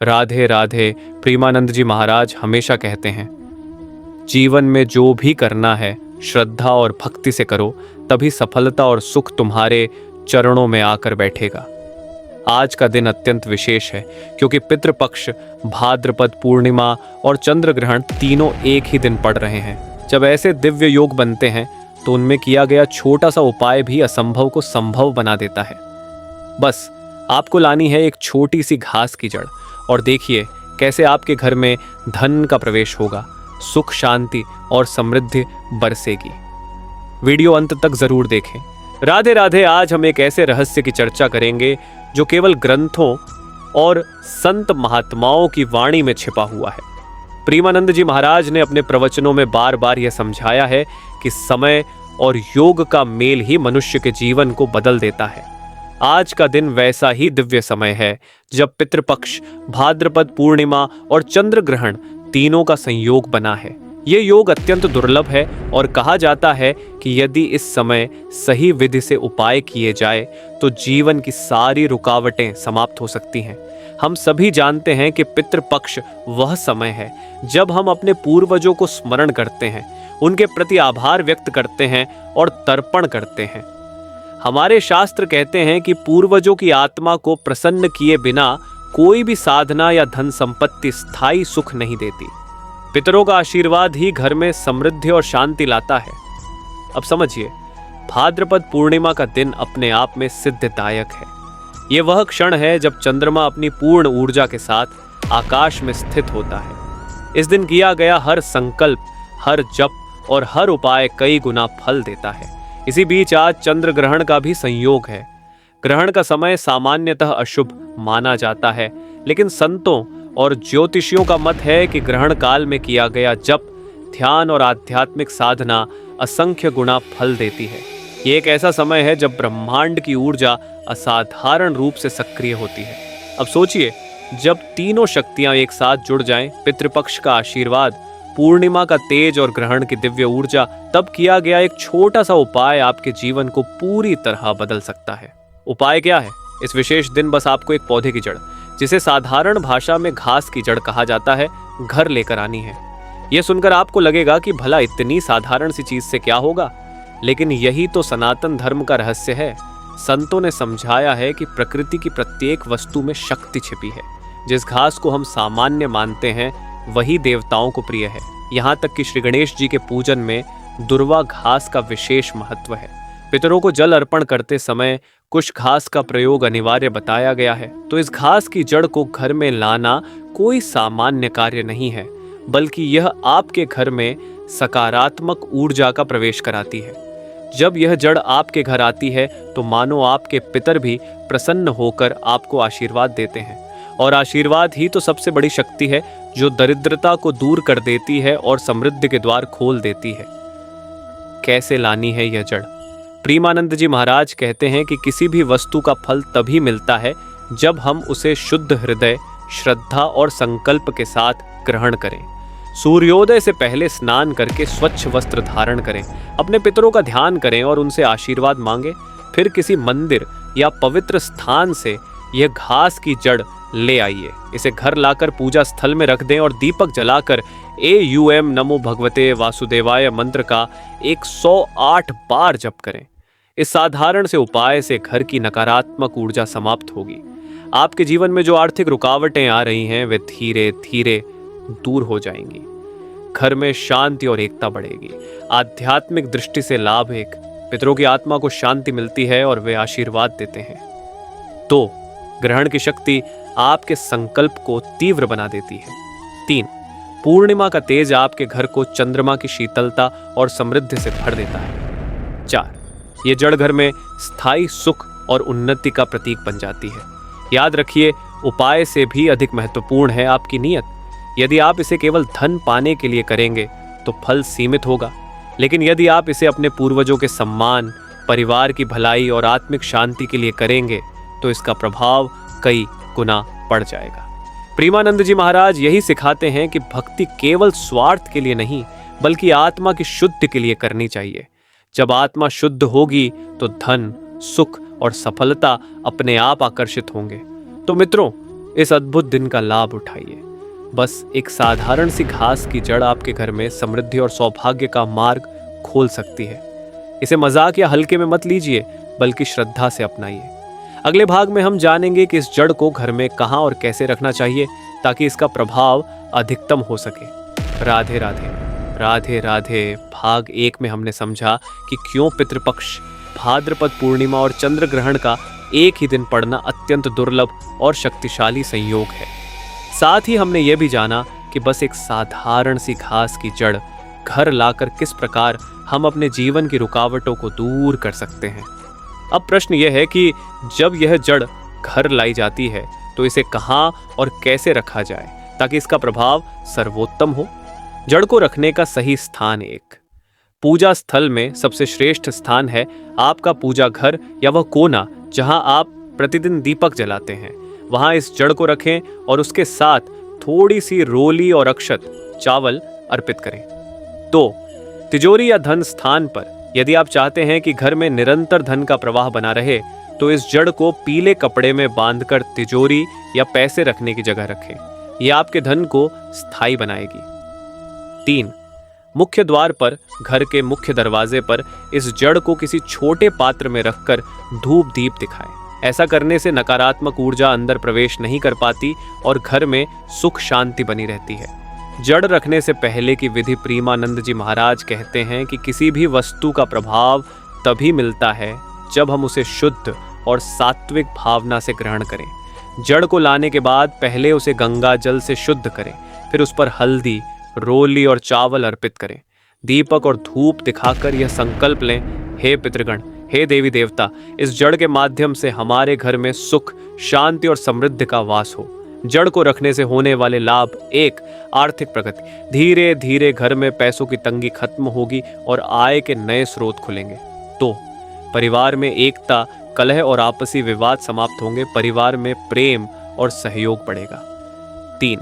राधे राधे। प्रेमानंद जी महाराज हमेशा कहते हैं, जीवन में जो भी करना है श्रद्धा और भक्ति से करो, तभी सफलता और सुख तुम्हारे चरणों में आकर बैठेगा। आज का दिन अत्यंत विशेष है क्योंकि पितृपक्ष, भाद्रपद पूर्णिमा और चंद्र ग्रहण तीनों एक ही दिन पड़ रहे हैं। जब ऐसे दिव्य योग बनते हैं तो उनमें किया गया छोटा सा उपाय भी असंभव को संभव बना देता है। बस आपको लानी है एक छोटी सी घास की जड़ और देखिए कैसे आपके घर में धन का प्रवेश होगा, सुख शांति और समृद्धि बरसेगी। वीडियो अंत तक जरूर देखें। राधे राधे। आज हम एक ऐसे रहस्य की चर्चा करेंगे जो केवल ग्रंथों और संत महात्माओं की वाणी में छिपा हुआ है। प्रेमानंद जी महाराज ने अपने प्रवचनों में बार बार यह समझाया है कि समय और योग का मेल ही मनुष्य के जीवन को बदल देता है। आज का दिन वैसा ही दिव्य समय है जब पितृपक्ष, भाद्रपद पूर्णिमा और चंद्र ग्रहण तीनों का संयोग बना है। ये योग अत्यंत दुर्लभ है और कहा जाता है कि यदि इस समय सही विधि से उपाय किए जाए तो जीवन की सारी रुकावटें समाप्त हो सकती हैं। हम सभी जानते हैं कि पितृपक्ष वह समय है जब हम अपने पूर्वजों को स्मरण करते हैं, उनके प्रति आभार व्यक्त करते हैं और तर्पण करते हैं। हमारे शास्त्र कहते हैं कि पूर्वजों की आत्मा को प्रसन्न किए बिना कोई भी साधना या धन संपत्ति स्थायी सुख नहीं देती। पितरों का आशीर्वाद ही घर में समृद्धि और शांति लाता है। अब समझिए, भाद्रपद पूर्णिमा का दिन अपने आप में सिद्धदायक है। यह वह क्षण है जब चंद्रमा अपनी पूर्ण ऊर्जा के साथ आकाश में स्थित होता है। इस दिन किया गया हर संकल्प, हर जप और हर उपाय कई गुना फल देता है। इसी बीच आज चंद्र ग्रहण का भी संयोग है। ग्रहण का समय सामान्यतः अशुभ माना जाता है, लेकिन संतों और ज्योतिषियों का मत है कि ग्रहण काल में किया गया जप, ध्यान और आध्यात्मिक साधना असंख्य गुना फल देती है। ये एक ऐसा समय है जब ब्रह्मांड की ऊर्जा असाधारण रूप से सक्रिय होती है। अब सोचिए, जब तीनों शक्तियां एक साथ जुड़ जाएं, पितृपक्ष का आशीर्वाद, पूर्णिमा का तेज और ग्रहण की दिव्य ऊर्जा, तब किया गया एक छोटा सा उपाय आपके जीवन को पूरी तरह बदल सकता है। उपाय क्या है? इस विशेष दिन बस आपको एक पौधे की जड़, जिसे साधारण भाषा में घास की जड़ कहा जाता है, घर लेकर आनी है। यह सुनकर आपको लगेगा कि भला इतनी साधारण सी चीज से क्या होगा, लेकिन यही तो सनातन धर्म का रहस्य है। संतों ने समझाया है कि प्रकृति की प्रत्येक वस्तु में शक्ति छिपी है। जिस घास को हम सामान्य मानते हैं वही देवताओं को प्रिय है। यहाँ तक कि श्री गणेश जी के पूजन में दुर्वा घास का विशेष महत्व है। पितरों को जल अर्पण करते समय कुछ घास का प्रयोग अनिवार्य बताया गया है। तो इस घास की जड़ को घर में लाना कोई सामान्य कार्य नहीं है, बल्कि यह आपके घर में सकारात्मक ऊर्जा का प्रवेश कराती है। जब यह जड़ आपके घर आती है तो मानो आपके पितर भी प्रसन्न होकर आपको आशीर्वाद देते हैं। और आशीर्वाद ही तो सबसे बड़ी शक्ति है जो दरिद्रता को दूर कर देती है और समृद्धि के द्वार खोल देती है। कैसे लानी है यह जड़? प्रेमानंद जी महाराज कहते हैं कि किसी भी वस्तु का फल तभी मिलता है जब हम उसे शुद्ध हृदय, श्रद्धा और संकल्प के साथ ग्रहण करें। सूर्योदय से पहले स्नान करके स्वच्छ वस्त्र धारण करें, अपने पितरों का ध्यान करें और उनसे आशीर्वाद मांगें। फिर किसी मंदिर या पवित्र स्थान से यह घास की जड़ ले आइए। इसे घर लाकर पूजा स्थल में रख दें और दीपक जलाकर AUM नमो भगवते वासुदेवाय मंत्र का 108 बार जप करें। इस साधारण से उपाय से घर की नकारात्मक ऊर्जा समाप्त होगी। आपके जीवन में जो आर्थिक रुकावटें आ रही हैं वे धीरे धीरे दूर हो जाएंगी। घर में शांति और एकता बढ़ेगी। आध्यात्मिक दृष्टि से लाभ एक, पितरों की आत्मा को शांति मिलती है और वे आशीर्वाद देते हैं। तो ग्रहण की शक्ति आपके संकल्प को तीव्र बना देती है। 3, पूर्णिमा का तेज आपके घर को चंद्रमा की शीतलता और समृद्धि से भर देता है। 4, ये जड़ घर में स्थायी सुख और उन्नति का प्रतीक बन जाती है। याद रखिए, उपाय से भी अधिक महत्वपूर्ण है आपकी नीयत। यदि आप इसे केवल धन पाने के लिए करेंगे तो फल सीमित होगा, लेकिन यदि आप इसे अपने पूर्वजों के सम्मान, परिवार की भलाई और आत्मिक शांति के लिए करेंगे तो इसका प्रभाव कई गुना बढ़ जाएगा। प्रेमानंद जी महाराज यही सिखाते हैं कि भक्ति केवल स्वार्थ के लिए नहीं, बल्कि आत्मा की शुद्धि के लिए करनी चाहिए। जब आत्मा शुद्ध होगी तो धन, सुख और सफलता अपने आप आकर्षित होंगे। तो मित्रों, इस अद्भुत दिन का लाभ उठाइए। बस एक साधारण सी घास की जड़ आपके घर में समृद्धि और सौभाग्य का मार्ग खोल सकती है। इसे मजाक या हल्के में मत लीजिए, बल्कि श्रद्धा से अपनाइए। अगले भाग में हम जानेंगे कि इस जड़ को घर में कहाँ और कैसे रखना चाहिए ताकि इसका प्रभाव अधिकतम हो सके। राधे राधे। राधे राधे। भाग 1 में हमने समझा कि क्यों पितृपक्ष, भाद्रपद पूर्णिमा और चंद्र ग्रहण का एक ही दिन पड़ना अत्यंत दुर्लभ और शक्तिशाली संयोग है। साथ ही हमने यह भी जाना कि बस एक साधारण सी घास की जड़ घर लाकर किस प्रकार हम अपने जीवन की रुकावटों को दूर कर सकते हैं। अब प्रश्न यह है कि जब यह जड़ घर लाई जाती है तो इसे कहाँ और कैसे रखा जाए ताकि इसका प्रभाव सर्वोत्तम हो। जड़ को रखने का सही स्थान एक पूजा स्थल में सबसे श्रेष्ठ स्थान है आपका पूजा घर या वह कोना जहां आप प्रतिदिन दीपक जलाते हैं। वहां इस जड़ को रखें और उसके साथ थोड़ी सी रोली और अक्षत चावल अर्पित करें। तो तिजोरी या धन स्थान पर यदि आप चाहते हैं कि घर में निरंतर धन का प्रवाह बना रहे तो इस जड़ को पीले कपड़े में बांधकर तिजोरी या पैसे रखने की जगह रखें। यह आपके धन को स्थायी बनाएगी। 3. मुख्य द्वार पर घर के मुख्य दरवाजे पर इस जड़ को किसी छोटे पात्र में रखकर धूप दीप दिखाएं। ऐसा करने से नकारात्मक ऊर्जा अंदर प्रवेश नहीं कर पाती और घर में सुख शांति बनी रहती है। जड़ रखने से पहले की विधि प्रेमानंद जी महाराज कहते हैं कि किसी भी वस्तु का प्रभाव तभी मिलता है जब हम उसे शुद्ध और सात्विक भावना से ग्रहण करें। जड़ को लाने के बाद पहले उसे गंगा जल से शुद्ध करें, फिर उस पर हल्दी, रोली और चावल अर्पित करें। दीपक और धूप दिखाकर यह संकल्प लें, हे पितृगण, हे देवी देवता, इस जड़ के माध्यम से हमारे घर में सुख, शांति और समृद्धि का वास हो। जड़ को रखने से होने वाले लाभ: 1. आर्थिक प्रगति। धीरे धीरे घर में पैसों की तंगी खत्म होगी और आय के नए स्रोत खुलेंगे। 2. परिवार में एकता, कलह और आपसी विवाद समाप्त होंगे। परिवार में प्रेम और सहयोग बढ़ेगा। 3.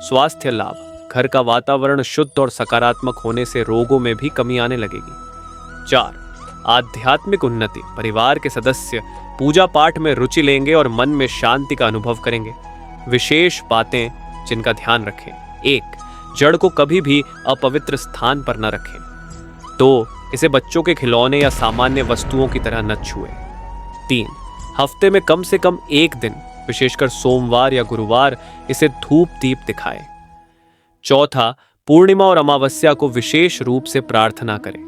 स्वास्थ्य लाभ। घर का वातावरण शुद्ध और सकारात्मक होने से रोगों में भी कमी आने लगेगी। 4. आध्यात्मिक उन्नति। परिवार के सदस्य पूजा पाठ में रुचि लेंगे और मन में शांति का अनुभव करेंगे। विशेष बातें जिनका ध्यान रखें: 1. जड़ को कभी भी अपवित्र स्थान पर न रखें। 2. इसे बच्चों के खिलौने या सामान्य वस्तुओं की तरह न छुएं। 3. हफ्ते में कम से कम एक दिन, विशेषकर सोमवार या गुरुवार, इसे धूप दीप दिखाएं। 4. पूर्णिमा और अमावस्या को विशेष रूप से प्रार्थना करें।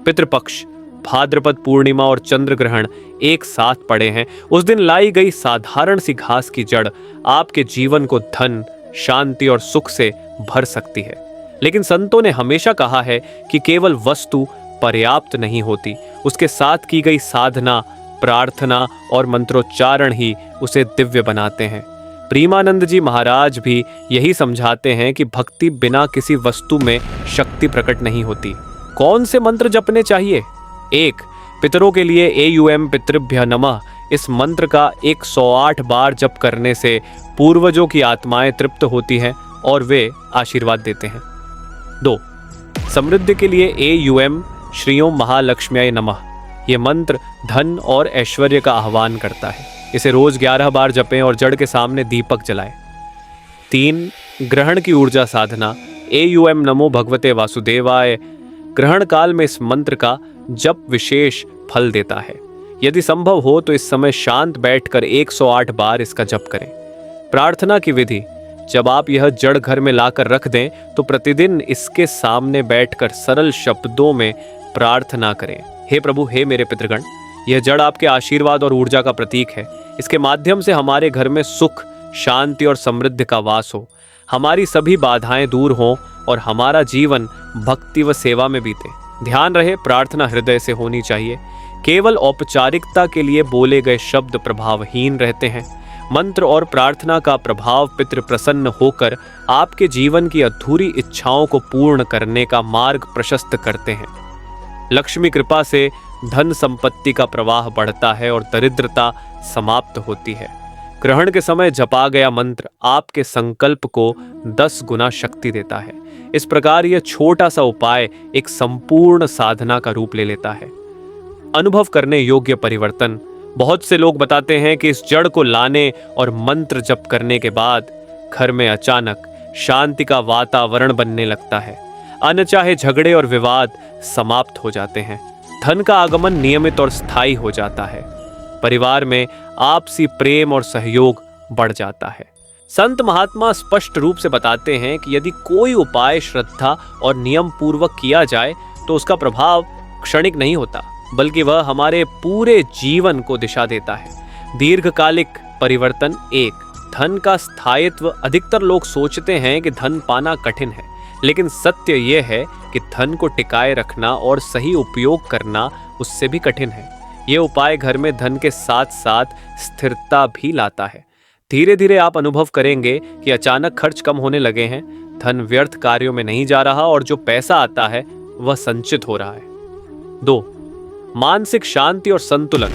पितृपक्ष, भाद्रपद पूर्णिमा और चंद्र ग्रहण एक साथ पड़े हैं। उस दिन लाई गई साधारण सी घास की जड़ आपके जीवन को धन, शांति और सुख से भर सकती है। लेकिन संतों ने हमेशा कहा है कि केवल वस्तु पर्याप्त नहीं होती, उसके साथ की गई साधना, प्रार्थना और मंत्रोच्चारण ही उसे दिव्य बनाते हैं। प्रेमानंद जी महाराज भी यही समझाते हैं कि भक्ति बिना किसी वस्तु में शक्ति प्रकट नहीं होती। कौन से मंत्र जपने चाहिए? 1. पितरों के लिए एयुएम पितृभ्य नमः। इस मंत्र का 108 बार जप करने से पूर्वजों की आत्माएं तृप्त होती हैं और वे आशीर्वाद देते हैं। 2. समृद्धि के लिए एयुएम श्रीओम महालक्ष्म्याय नमः। यह मंत्र धन और ऐश्वर्य का आह्वान करता है। इसे रोज 11 बार जपें और जड़ के सामने दीपक जलाएं। 3. ग्रहण की ऊर्जा साधना। एयुएम नमो भगवते वासुदेवाय। ग्रहण काल में इस मंत्र का जप विशेष फल देता है। यदि संभव हो तो इस समय शांत बैठकर 108 बार इसका जप करें। प्रार्थना की विधि: जब आप यह जड़ घर में लाकर रख दें तो प्रतिदिन इसके सामने बैठकर सरल शब्दों में प्रार्थना करें। हे प्रभु, हे मेरे पितृगण, यह जड़ आपके आशीर्वाद और ऊर्जा का प्रतीक है। इसके माध्यम से हमारे घर में सुख, शांति और समृद्धि का वास हो। हमारी सभी बाधाएं दूर हों और हमारा जीवन भक्ति व सेवा में बीते। ध्यान रहे, प्रार्थना हृदय से होनी चाहिए। केवल औपचारिकता के लिए बोले गए शब्द प्रभावहीन रहते हैं। मंत्र और प्रार्थना का प्रभाव पितृ प्रसन्न होकर आपके जीवन की अधूरी इच्छाओं को पूर्ण करने का मार्ग प्रशस्त करते हैं। लक्ष्मी कृपा से धन संपत्ति का प्रवाह बढ़ता है और दरिद्रता समाप्त होती है। ग्रहण के समय जपा गया मंत्र आपके संकल्प को 10 गुना शक्ति देता है। इस प्रकार यह छोटा सा उपाय एक संपूर्ण साधना का रूप ले लेता है। अनुभव करने योग्य परिवर्तन: बहुत से लोग बताते हैं कि इस जड़ को लाने और मंत्र जप करने के बाद घर में अचानक शांति का वातावरण बनने लगता है। अनचाहे झगड़े और विवाद समाप्त हो जाते हैं। धन का आगमन नियमित और स्थायी हो जाता है। परिवार में आपसी प्रेम और सहयोग बढ़ जाता है। संत महात्मा स्पष्ट रूप से बताते हैं कि यदि कोई उपाय श्रद्धा और नियम पूर्वक किया जाए तो उसका प्रभाव क्षणिक नहीं होता, बल्कि वह हमारे पूरे जीवन को दिशा देता है। दीर्घकालिक परिवर्तन। 1, धन का स्थायित्व। अधिकतर लोग सोचते हैं कि धन पाना कठिन है, लेकिन सत्य यह है कि धन को टिकाए रखना और सही उपयोग करना उससे भी कठिन है। ये उपाय घर में धन के साथ साथ स्थिरता भी लाता है। धीरे धीरे आप अनुभव करेंगे कि अचानक खर्च कम होने लगे हैं, धन व्यर्थ कार्यों में नहीं जा रहा और जो पैसा आता है वह संचित हो रहा है। 2, मानसिक शांति और संतुलन।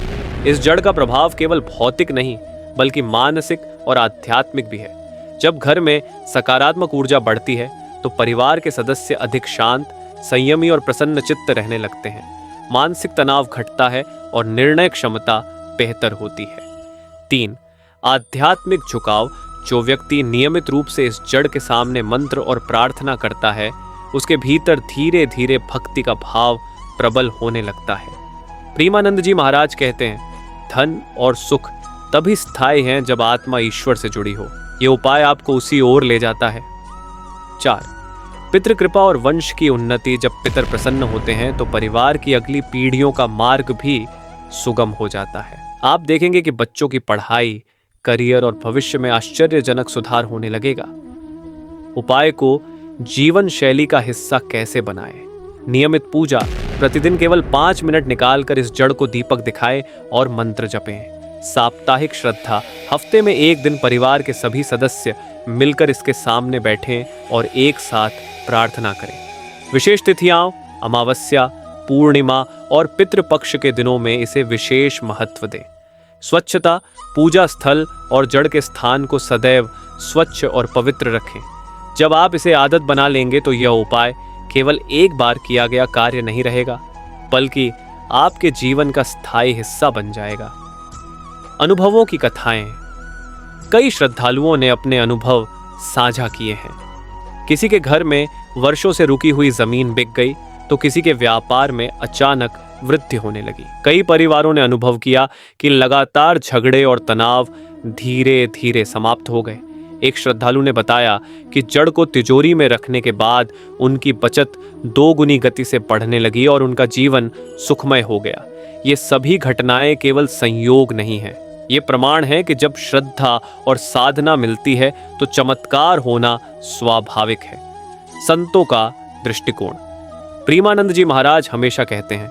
इस जड़ का प्रभाव केवल भौतिक नहीं बल्कि मानसिक और आध्यात्मिक भी है। जब घर में सकारात्मक ऊर्जा बढ़ती है तो परिवार के सदस्य अधिक शांत, संयमी और प्रसन्न चित्त रहने लगते हैं। मानसिक तनाव घटता है और निर्णय क्षमता बेहतर होती है। 3, आध्यात्मिक झुकाव। जो व्यक्ति नियमित रूप से इस जड़ के सामने मंत्र और प्रार्थना करता है, उसके भीतर धीरे धीरे भक्ति का भाव प्रबल होने लगता है। प्रेमानंद जी महाराज कहते हैं, धन और सुख तभी स्थायी हैं जब आत्मा ईश्वर से जुड़ी हो। यह उपाय आपको उसी ओर ले जाता है। 4, पितृ कृपा और वंश की उन्नति। जब पितर प्रसन्न होते हैं तो परिवार की अगली पीढ़ियों का मार्ग भी सुगम हो जाता है। आप देखेंगे कि बच्चों की पढ़ाई, करियर और भविष्य में आश्चर्यजनक सुधार होने लगेगा। उपाय को जीवन शैली का हिस्सा कैसे बनाएं? नियमित पूजा। प्रतिदिन केवल 5 मिनट निकालकर इस जड़ को दीपक दिखाएं और मंत्र जपें। साप्ताहिक श्रद्धा। हफ्ते में 1 दिन परिवार के सभी सदस्य मिलकर इसके सामने बैठें और एक साथ प्रार्थना करें। विशेष तिथियां, अमावस्या, पूर्णिमा और पितृपक्ष के दिनों में इसे विशेष महत्व दें। स्वच्छता। पूजा स्थल और जड़ के स्थान को सदैव स्वच्छ और पवित्र रखें। जब आप इसे आदत बना लेंगे तो यह उपाय केवल एक बार किया गया कार्य नहीं रहेगा, बल्कि आपके जीवन का स्थायी हिस्सा बन जाएगा। अनुभवों की कथाएं। कई श्रद्धालुओं ने अपने अनुभव साझा किए हैं। किसी के घर में वर्षों से रुकी हुई जमीन बिक गई तो किसी के व्यापार में अचानक वृद्धि होने लगी। कई परिवारों ने अनुभव किया कि लगातार झगड़े और तनाव धीरे धीरे समाप्त हो गए। एक श्रद्धालु ने बताया कि जड़ को तिजोरी में रखने के बाद उनकी बचत 2 गुनी गति से बढ़ने लगी और उनका जीवन सुखमय हो गया। ये सभी घटनाएं केवल संयोग नहीं है, ये प्रमाण है कि जब श्रद्धा और साधना मिलती है तो चमत्कार होना स्वाभाविक है। संतों का दृष्टिकोण। प्रेमानंद जी महाराज हमेशा कहते हैं,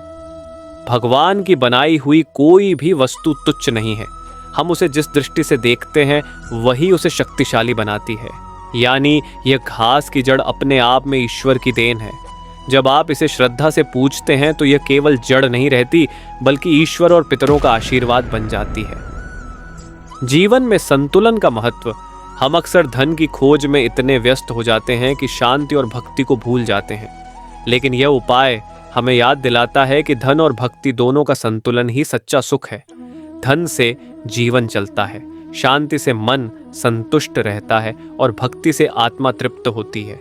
भगवान की बनाई हुई कोई भी वस्तु तुच्छ नहीं है। हम उसे जिस दृष्टि से देखते हैं वही उसे शक्तिशाली बनाती है। यानी यह घास की जड़ अपने आप में ईश्वर की देन है। जब आप इसे श्रद्धा से पूजते हैं तो यह केवल जड़ नहीं रहती, बल्कि ईश्वर और पितरों का आशीर्वाद बन जाती है। जीवन में संतुलन का महत्व। हम अक्सर धन की खोज में इतने व्यस्त हो जाते हैं कि शांति और भक्ति को भूल जाते हैं, लेकिन यह उपाय हमें याद दिलाता है कि धन और भक्ति दोनों का संतुलन ही सच्चा सुख है। धन से जीवन चलता है, शांति से मन संतुष्ट रहता है और भक्ति से आत्मा तृप्त होती है।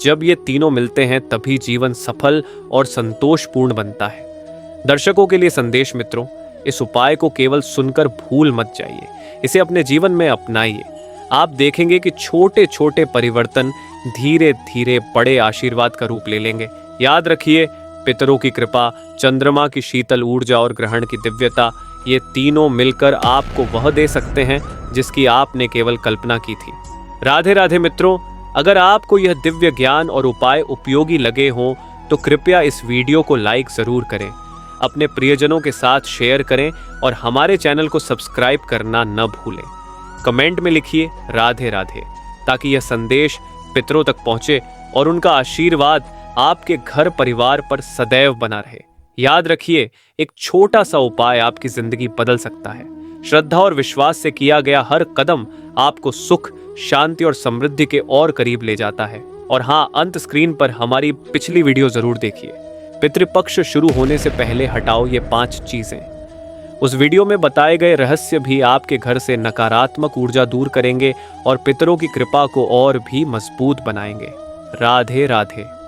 जब ये तीनों मिलते हैं तभी जीवन सफल और संतोषपूर्ण बनता है। दर्शकों के लिए संदेश मित्रों, इस उपाय को केवल सुनकर भूल मत जाइए, इसे अपने जीवन में अपनाइए। आप देखेंगे कि छोटे छोटे परिवर्तन धीरे धीरे बड़े आशीर्वाद का रूप ले लेंगे। याद रखिए, पितरों की कृपा, चंद्रमा की शीतल ऊर्जा और ग्रहण की दिव्यता, ये तीनों मिलकर आपको वह दे सकते हैं जिसकी आपने केवल कल्पना की थी। राधे राधे मित्रों, अगर आपको यह दिव्य ज्ञान और उपाय उपयोगी लगे हों तो कृपया इस वीडियो को लाइक जरूर करें, अपने प्रियजनों के साथ शेयर करें और हमारे चैनल को सब्सक्राइब करना न भूलें। कमेंट में लिखिए राधे राधे, ताकि यह संदेश पितरों तक पहुंचे और उनका आशीर्वाद आपके घर परिवार पर सदैव बना रहे। याद रखिए, एक छोटा सा उपाय आपकी जिंदगी बदल सकता है। श्रद्धा और विश्वास से किया गया हर कदम आपको सुख, शांति और समृद्धि के और करीब ले जाता है। और हाँ, अंत स्क्रीन पर हमारी पिछली वीडियो जरूर देखिए। पितृपक्ष शुरू होने से पहले हटाओ ये 5 चीजें। उस वीडियो में बताए गए रहस्य भी आपके घर से नकारात्मक ऊर्जा दूर करेंगे और पितरों की कृपा को और भी मजबूत बनाएंगे। राधे राधे।